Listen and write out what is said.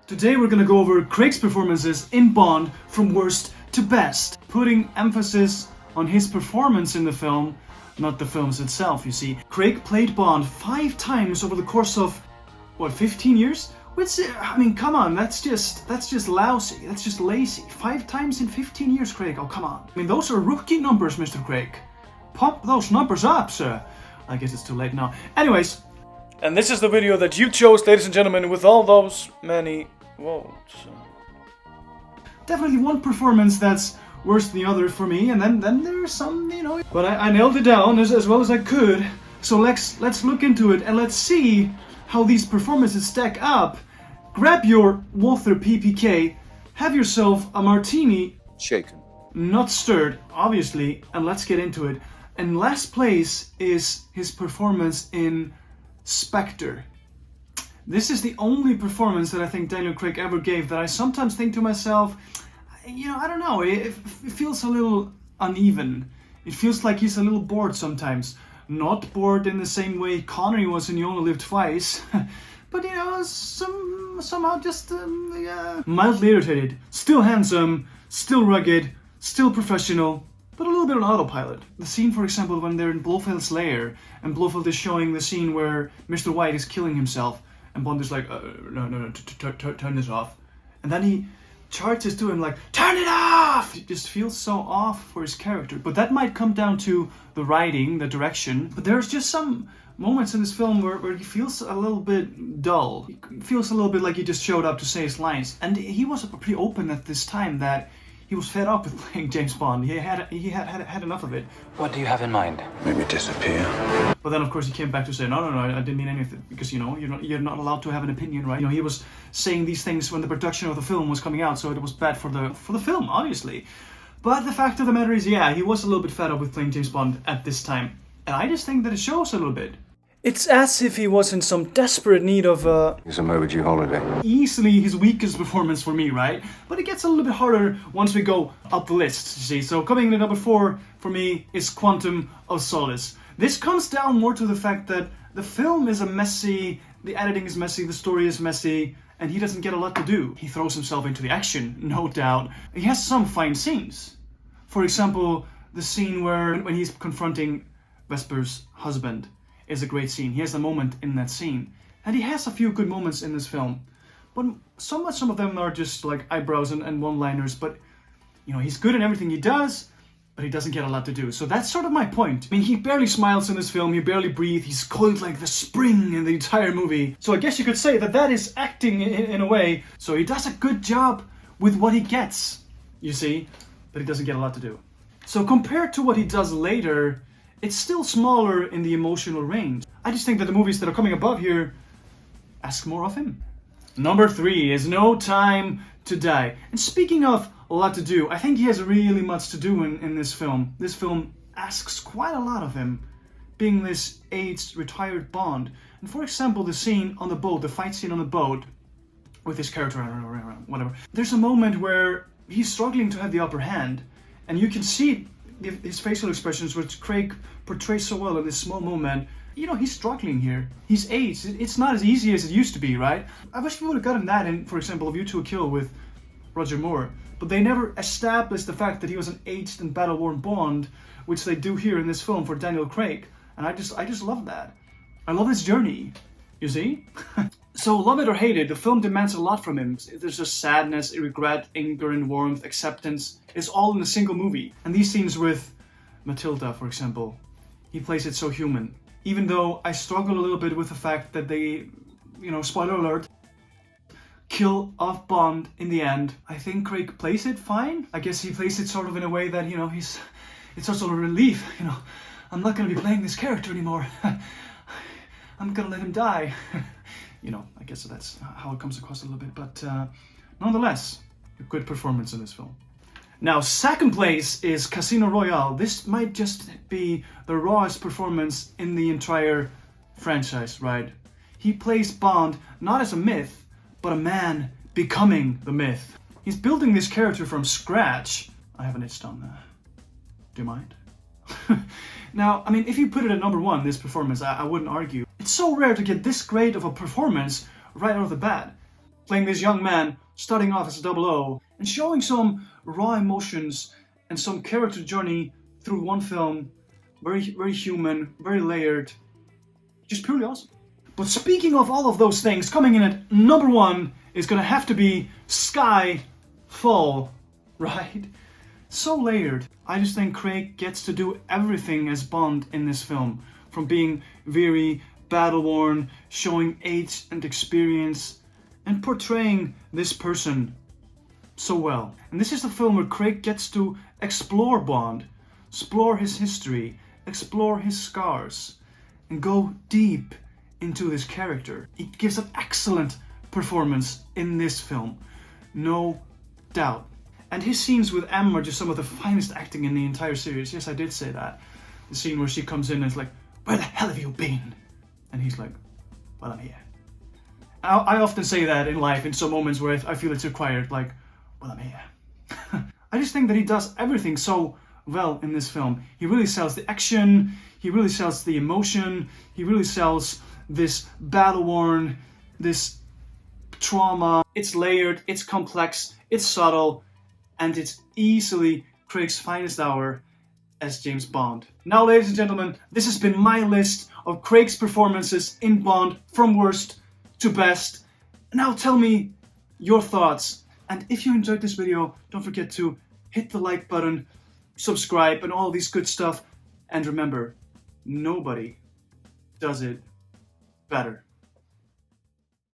Today we're gonna go over Craig's performances in Bond from worst to best, putting emphasis on his performance in the film, not the films itself, you see. Craig played Bond 5 times over the course of, what, 15 years? Which, I mean, come on, that's just lousy, that's just lazy. 5 times in 15 years, Craig, oh come on. I mean, those are rookie numbers, Mr. Craig. Pump those numbers up, sir. I guess it's too late now. Anyways. And this is the video that you chose, ladies and gentlemen, with all those many votes. Definitely one performance that's worse than the other for me, and then there's some, you know. But I nailed it down as well as I could. So let's look into it and let's see how these performances stack up. Grab your Walther PPK, have yourself a martini. Shaken. Not stirred, obviously, and let's get into it. And last place is his performance in Spectre. This is the only performance that I think Daniel Craig ever gave that I sometimes think to myself, you know, I don't know, it feels a little uneven. It feels like he's a little bored sometimes. Not bored in the same way Connery was in You Only Live Twice, but you know, somehow just mildly irritated. Still handsome, still rugged, still professional, but a little bit on autopilot. The scene, for example, when they're in Blofeld's lair, and Blofeld is showing the scene where Mr. White is killing himself, and Bond is like, no, turn this off. And then he charges to him like, turn it off! It just feels so off for his character. But that might come down to the writing, the direction. But there's just some moments in this film where he feels a little bit dull. He feels a little bit like he just showed up to say his lines. And he was pretty open at this time that he was fed up with playing James Bond. He had enough of it. What do you have in mind? Maybe disappear. But then, of course, he came back to say, no, I didn't mean anything, because, you know, you're not allowed to have an opinion, right? You know, he was saying these things when the production of the film was coming out, so it was bad for the film, obviously. But the fact of the matter is, yeah, he was a little bit fed up with playing James Bond at this time, and I just think that it shows a little bit. It's as if he was in some desperate need of Some overdue holiday. easily his weakest performance for me, right? But it gets a little bit harder once we go up the list, you see. So coming in at number 4 for me is Quantum of Solace. This comes down more to the fact that the film is a messy, the editing is messy, the story is messy, and he doesn't get a lot to do. He throws himself into the action, no doubt. He has some fine scenes. For example, the scene when he's confronting Vesper's husband is a great scene. He has a moment in that scene. And he has a few good moments in this film. But some of them are just like eyebrows and one-liners. But, you know, he's good in everything he does, but he doesn't get a lot to do. So that's sort of my point. I mean, he barely smiles in this film, he barely breathes, he's coiled like the spring in the entire movie. So I guess you could say that is acting in a way. So he does a good job with what he gets, you see, but he doesn't get a lot to do. So compared to what he does later, it's still smaller in the emotional range. I just think that the movies that are coming above here ask more of him. Number 3 is No Time to Die. And speaking of a lot to do, I think he has really much to do in this film. This film asks quite a lot of him, being this aged, retired Bond. And for example, the scene on the boat, the fight scene on the boat, with his character, whatever. There's a moment where he's struggling to have the upper hand, and you can see his facial expressions, which Craig portrays so well in this small moment. You know, he's struggling here. He's aged. It's not as easy as it used to be, right? I wish we would have gotten that in, for example, A View to a Kill with Roger Moore. But they never established the fact that he was an aged and battle-worn Bond, which they do here in this film for Daniel Craig. And I just love that. I love his journey, you see? So, love it or hate it, the film demands a lot from him. There's just sadness, regret, anger, and warmth, acceptance. It's all in a single movie. And these scenes with Matilda, for example, he plays it so human. Even though I struggle a little bit with the fact that they, you know, spoiler alert, kill off Bond in the end. I think Craig plays it fine. I guess he plays it sort of in a way that, you know, it's also a relief, you know. I'm not gonna be playing this character anymore. I'm gonna let him die. You know, I guess that's how it comes across a little bit, but nonetheless, a good performance in this film. Now, second place is Casino Royale. This might just be the rawest performance in the entire franchise, right? He plays Bond not as a myth, but a man becoming the myth. He's building this character from scratch. I have an itch on that. Do you mind? Now, I mean, if you put it at number 1, this performance, I wouldn't argue. It's so rare to get this great of a performance right out of the bat. playing this young man starting off as a 00 and showing some raw emotions and some character journey through one film. Very, very human, very layered, just purely awesome. But speaking of all of those things, coming in at number 1 is gonna have to be Skyfall, right? So layered. I just think Craig gets to do everything as Bond in this film, from being very battle-worn, showing age and experience, and portraying this person so well. And this is the film where Craig gets to explore Bond, explore his history, explore his scars, and go deep into his character. He gives an excellent performance in this film, no doubt. And his scenes with M are just some of the finest acting in the entire series. Yes, I did say that. The scene where she comes in and is like, "Where the hell have you been?" And he's like, "Well, I'm here." I often say that in life in some moments where I feel it's required, like, "Well, I'm here." I just think that he does everything so well in this film. He really sells the action, he really sells the emotion, he really sells this battle-worn, this trauma. It's layered, it's complex, it's subtle, and it's easily Craig's finest hour as James Bond. Now, ladies and gentlemen, this has been my list of Craig's performances in Bond from worst to best. Now tell me your thoughts. And if you enjoyed this video, don't forget to hit the like button, subscribe, and all these good stuff. And remember, nobody does it better.